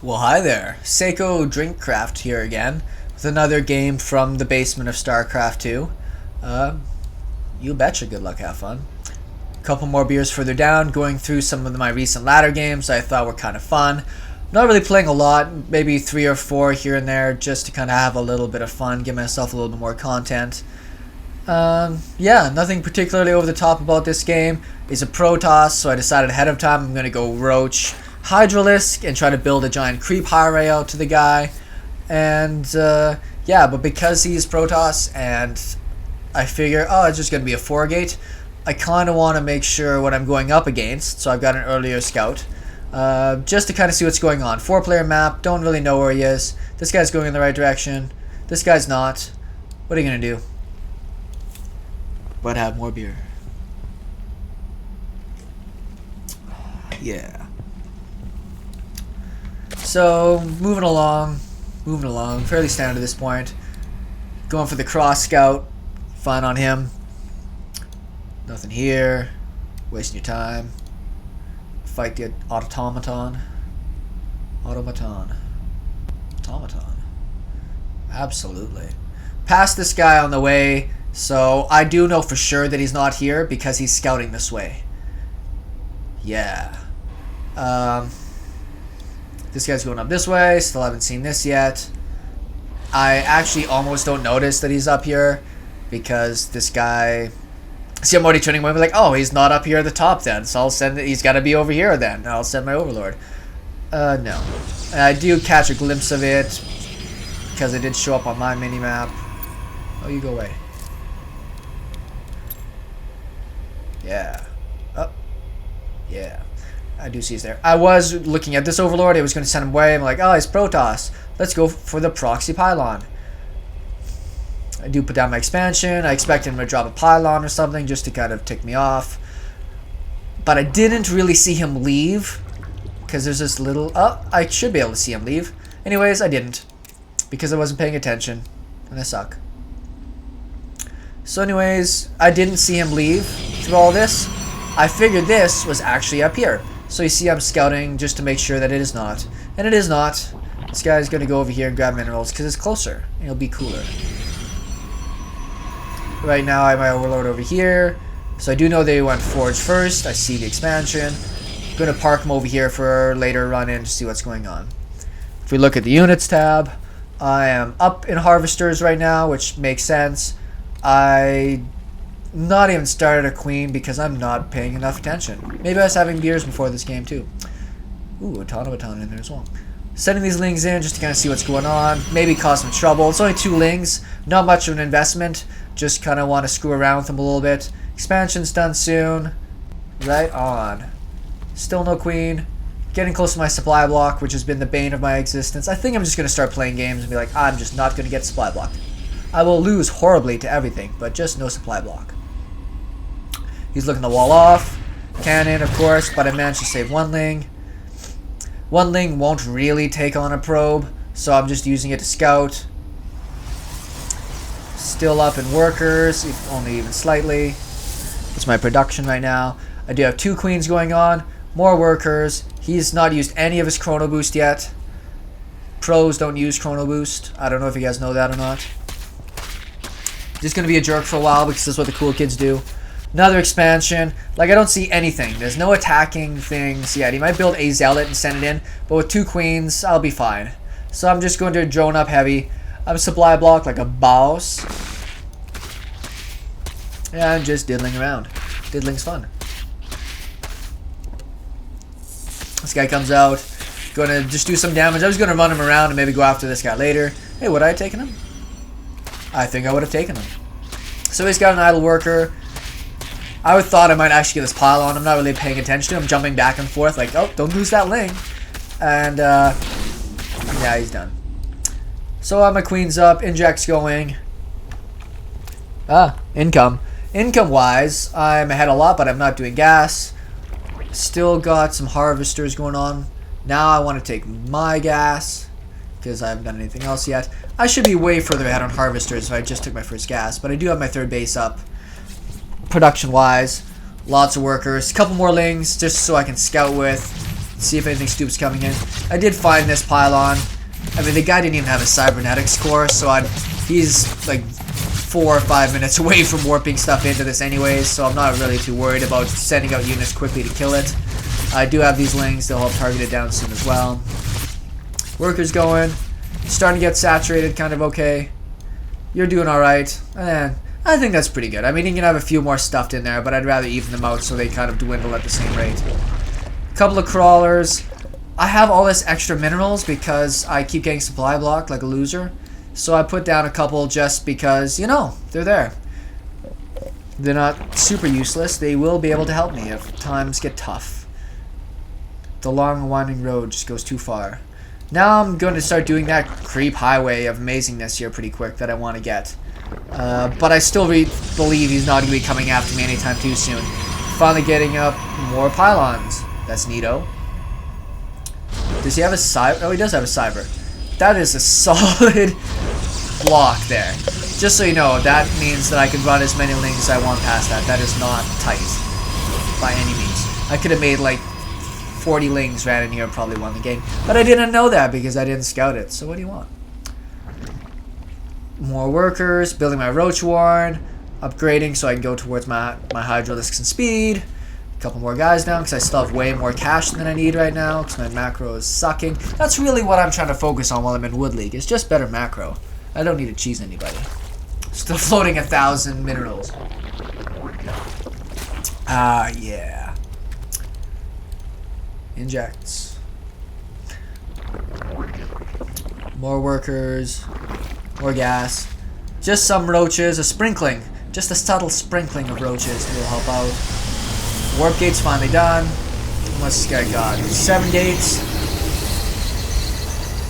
Well, hi there. SeKo Drinkcraft here again with another game from the basement of Starcraft 2. You betcha, good luck, have fun. A couple more beers further down, going through some of my recent ladder games I thought were kind of fun. Not really playing a lot, maybe 3 or 4 here and there, just to kind of have a little bit of fun, give myself a little bit more content. Yeah, nothing particularly over the top about this game. It's a Protoss, so I decided ahead of time I'm going to go Roach Hydralisk and try to build a giant creep highway out to the guy. And yeah, but because he's Protoss and I figure, oh, it's just going to be a 4-gate, I kind of want to make sure what I'm going up against, so I've got an earlier scout. Just to kind of see what's going on. 4-player map, don't really know where he is. This guy's going in the right direction. This guy's not. What are you going to do? But have more beer. Yeah. So, moving along, fairly standard at this point. Going for the cross scout, fine on him. Nothing here, wasting your time. Fight the automaton. Absolutely. Pass this guy on the way, so I do know for sure that he's not here because he's scouting this way. Yeah. This guy's going up this way. Still haven't seen this yet. I actually almost don't notice that he's up here because this guy... See, I'm already turning away. I'm like, oh, he's not up here at the top then. So I'll send it. He's got to be over here then. I'll send my overlord. No. I do catch a glimpse of it because it did show up on my mini-map. Oh, you go away. Yeah. Oh. Yeah. I do see he's there. I was looking at this overlord. I was going to send him away. I'm like, oh, he's Protoss. Let's go for the proxy pylon. I do put down my expansion. I expected him to drop a pylon or something just to kind of tick me off. But I didn't really see him leave because there's this little... Oh, I should be able to see him leave. Anyways, I didn't because I wasn't paying attention. And I suck. So anyways, I didn't see him leave through all this. I figured this was actually up here. So you see I'm scouting just to make sure that it is not. And it is not. This guy's going to go over here and grab minerals because it's closer. And it'll be cooler. Right now I have my overlord over here. So I do know they went forge first. I see the expansion. I'm going to park him over here for later run-in to see what's going on. If we look at the units tab, I am up in harvesters right now, which makes sense. I not even started a queen because I'm not paying enough attention. Maybe I was having beers before this game too. Ooh, a automaton in there as well. Sending these lings in just to kind of see what's going on. Maybe cause some trouble. It's only 2 lings. Not much of an investment. Just kind of want to screw around with them a little bit. Expansion's done soon. Right on. Still no queen. Getting close to my supply block, which has been the bane of my existence. I think I'm just going to start playing games and be like, I'm just not going to get supply blocked. I will lose horribly to everything, but just no supply block. He's looking the wall off. Cannon, of course, but I managed to save 1 ling. 1 ling won't really take on a probe, so I'm just using it to scout. Still up in workers, if only even slightly. It's my production right now. I do have 2 queens going on. More workers. He's not used any of his chrono boost yet. Pros don't use chrono boost. I don't know if you guys know that or not. Just going to be a jerk for a while because that's what the cool kids do. Another expansion. Like, I don't see anything. There's no attacking things yet. He might build a zealot and send it in. But with 2 queens, I'll be fine. So I'm just going to drone up heavy. I'm supply block like a boss. Yeah, I'm just diddling around. Diddling's fun. This guy comes out. Gonna just do some damage. I was gonna run him around and maybe go after this guy later. Hey, would I have taken him? I think I would have taken him. So he's got an idle worker. I would thought I might actually get this pylon. I'm not really paying attention to him. I'm jumping back and forth like, oh, don't lose that ling. And, yeah, he's done. So my queen's up. Inject's going. Income. Income-wise, I'm ahead a lot, but I'm not doing gas. Still got some harvesters going on. Now I want to take my gas because I haven't done anything else yet. I should be way further ahead on harvesters if I just took my first gas, but I do have my 3rd base up. Production-wise, lots of workers, a couple more lings just so I can scout with. see if anything stupid's coming in. I did find this pylon. I mean, the guy didn't even have a cybernetics core, so he's like 4 or 5 minutes away from warping stuff into this anyways, so I'm not really too worried about sending out units quickly to kill it. I do have these lings, they'll help target it down soon as well. Workers going. Starting to get saturated, kind of okay. You're doing alright. I think that's pretty good. I mean, you can have a few more stuffed in there, but I'd rather even them out so they kind of dwindle at the same rate. A couple of crawlers. I have all this extra minerals because I keep getting supply blocked like a loser. So I put down a couple just because, you know, they're there. They're not super useless. They will be able to help me if times get tough. The long winding road just goes too far. Now I'm going to start doing that creep highway of amazingness here pretty quick that I want to get. But I still believe he's not going to be coming after me anytime too soon. Finally getting up more pylons. That's neato. Does he have a cyber? Oh, he does have a cyber. That is a solid block there. Just so you know, that means that I can run as many links as I want past that. That is not tight by any means. I could have made like 40 lings ran in here and probably won the game. But I didn't know that because I didn't scout it. So what do you want? More workers, building my roach warren, upgrading so I can go towards my hydralisks and speed. A couple more guys down because I still have way more cash than I need right now because my macro is sucking. That's really what I'm trying to focus on while I'm in Wood League. It's just better macro. I don't need to cheese anybody. Still floating 1,000 minerals. Yeah. Injects. More workers. More gas. Just some roaches. A sprinkling. Just a subtle sprinkling of roaches will help out. Warp gate's finally done. What's this guy got? 7 gates.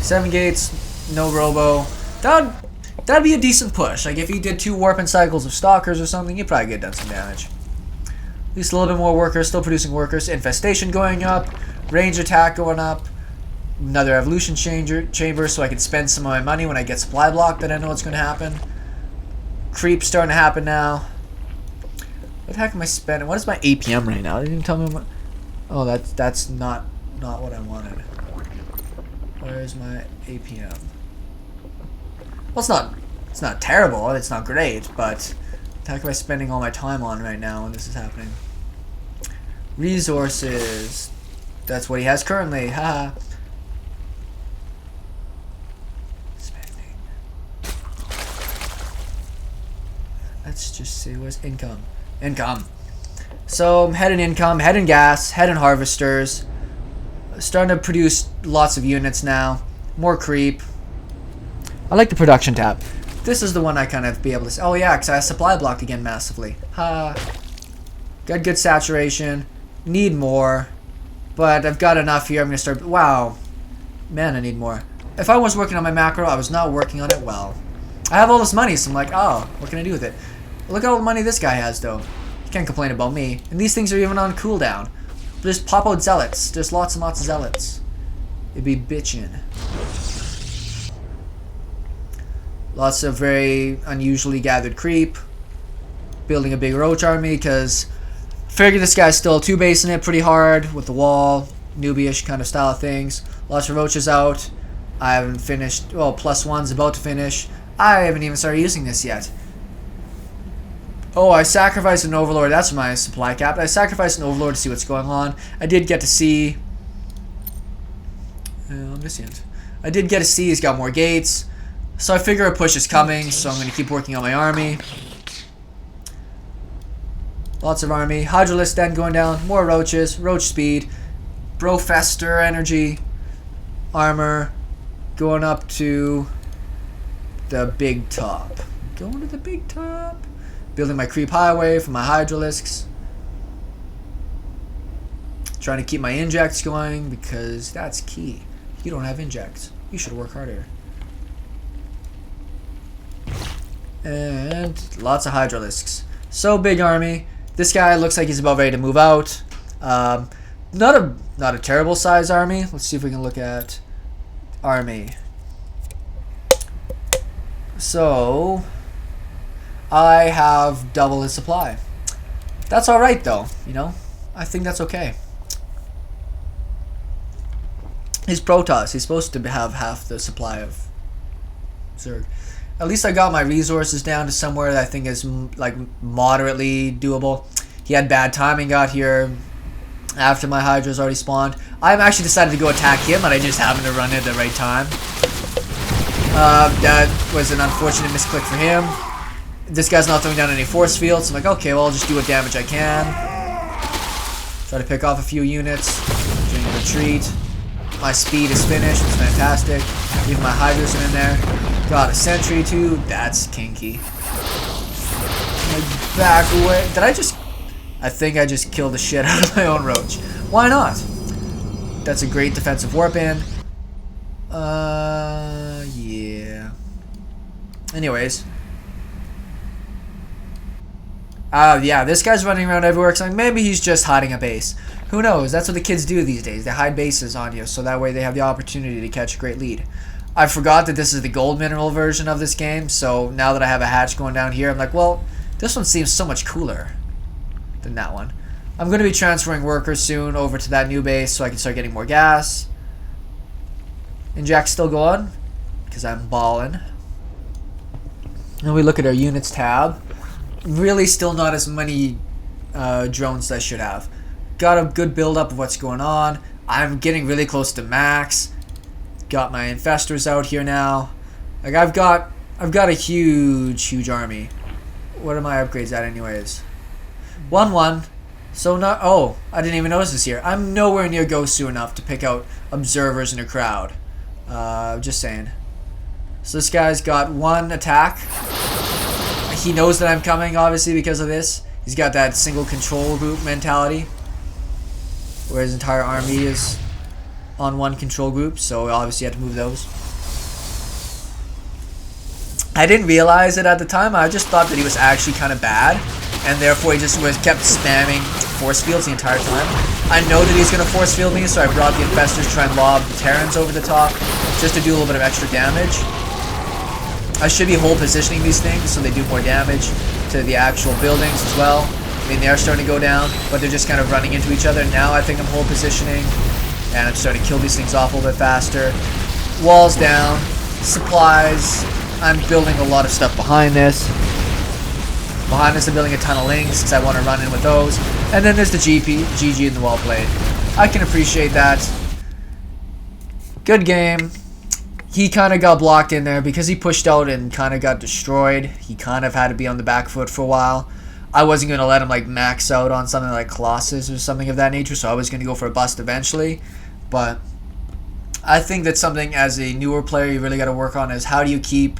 7 gates. No robo. That'd be a decent push. Like if he did 2 warping cycles of stalkers or something, you'd probably get done some damage. At least a little bit more workers. Still producing workers. Infestation going up. Range attack going up. Another evolution chamber so I can spend some of my money when I get supply block that I know what's going to happen. Creep starting to happen now. What the heck am I spending? What is my APM right now? They didn't tell me what. Oh, that's not what I wanted. Where's my APM? Well, it's not terrible. It's not great, but what the heck am I spending all my time on right now when this is happening? Resources. That's what he has currently. Haha. Spending. Let's just see what's income. Income. So I'm heading income, heading gas, heading harvesters. Starting to produce lots of units now. More creep. I like the production tab. This is the one I kind of be able to say. Oh yeah, because I supply blocked again massively. Ha. Got good saturation. Need more. But I've got enough here. I'm going to start. Wow. Man, I need more. If I was working on my macro, I was not working on it well. I have all this money, so I'm like, oh, what can I do with it? Look at all the money this guy has, though. You can't complain about me. And these things are even on cooldown. Just pop out zealots. There's lots and lots of zealots. It'd be bitchin'. Lots of very unusually gathered creep. Building a big roach army because figure this guy's still 2-basing it pretty hard with the wall. Newbie-ish kind of style of things. Lots of roaches out. I haven't finished. Well, +1's about to finish. I haven't even started using this yet. Oh, I sacrificed an overlord. That's my supply cap. I sacrificed an overlord to see what's going on. I did get to see. Omniscient. I did get to see he's got more gates. So I figure a push is coming, so I'm going to keep working on my army. Lots of army. Hydralisk den going down. More roaches. Roach speed. Brofester energy. Armor. Going up to the big top. Going to the big top. Building my creep highway for my hydralisks. Trying to keep my injects going because that's key. If you don't have injects, you should work harder. And lots of hydralisks. So big army. This guy looks like he's about ready to move out. Not a terrible size army. Let's see if we can look at army. So I have double his supply. That's alright though, you know? I think that's okay. He's Protoss. He's supposed to have half the supply of Zerg. At least I got my resources down to somewhere that I think is like moderately doable. He had bad timing, got here after my Hydra's already spawned. I've actually decided to go attack him, and I just happened to run it at the right time. That was an unfortunate misclick for him. This guy's not throwing down any force fields, so I'm like, okay, well, I'll just do what damage I can. Try to pick off a few units. Doing a retreat. My speed is finished. It's fantastic. Even my Hydras are in there. Got a sentry too. That's kinky. Like, back away. Did I just... I think I just killed the shit out of my own roach. Why not? That's a great defensive warp in. Yeah. Anyways. Yeah, this guy's running around everywhere, so maybe he's just hiding a base. Who knows? That's what the kids do these days. They hide bases on you, so that way they have the opportunity to catch a great lead. I forgot that this is the gold mineral version of this game, so now that I have a hatch going down here, I'm like, well, this one seems so much cooler than that one. I'm going to be transferring workers soon over to that new base so I can start getting more gas. And Jack's still going, because I'm balling. And we look at our units tab. Really still not as many drones as I should have. Got a good build up of what's going on. I'm getting really close to max. Got my infestors out here now. Like I've got a huge army. What are my upgrades at anyways? 1-1. So not I didn't even notice this here. I'm nowhere near Gosu enough to pick out observers in a crowd. Just saying. So this guy's got one attack. He knows that I'm coming, obviously, because of this. He's got that single control group mentality, where his entire army is on one control group, so obviously you have to move those. I didn't realize it at the time. I just thought that he was actually kind of bad, and therefore he just kept spamming force fields the entire time. I know that he's going to force field me, so I brought the infestors to try and lob the Terrans over the top, just to do a little bit of extra damage. I should be hold positioning these things so they do more damage to the actual buildings as well. I mean, they are starting to go down, but they're just kind of running into each other. Now I think I'm hold positioning, and I'm starting to kill these things off a little bit faster. Walls down, supplies. I'm building a lot of stuff behind this. Behind this I'm building a ton of links because I want to run in with those. And then there's the GG in the wall plate. I can appreciate that. Good game. He kind of got blocked in there because he pushed out and kind of got destroyed. He kind of had to be on the back foot for a while. I wasn't going to let him like max out on something like Colossus or something of that nature, so I was going to go for a bust eventually. But I think that's something as a newer player you really got to work on is how do you keep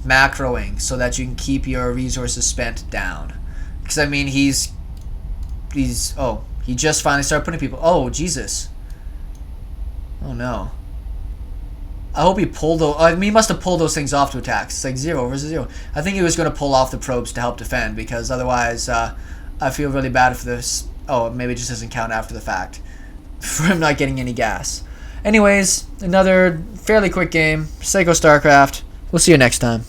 macroing so that you can keep your resources spent down. Because I mean he just finally started putting people. Oh Jesus. Oh no. I hope he pulled those. I mean, he must have pulled those things off to attack. It's like 0 versus 0. I think he was going to pull off the probes to help defend because otherwise I feel really bad for this. Oh, maybe it just doesn't count after the fact for him not getting any gas. Anyways, another fairly quick game. SeKo Starcraft. We'll see you next time.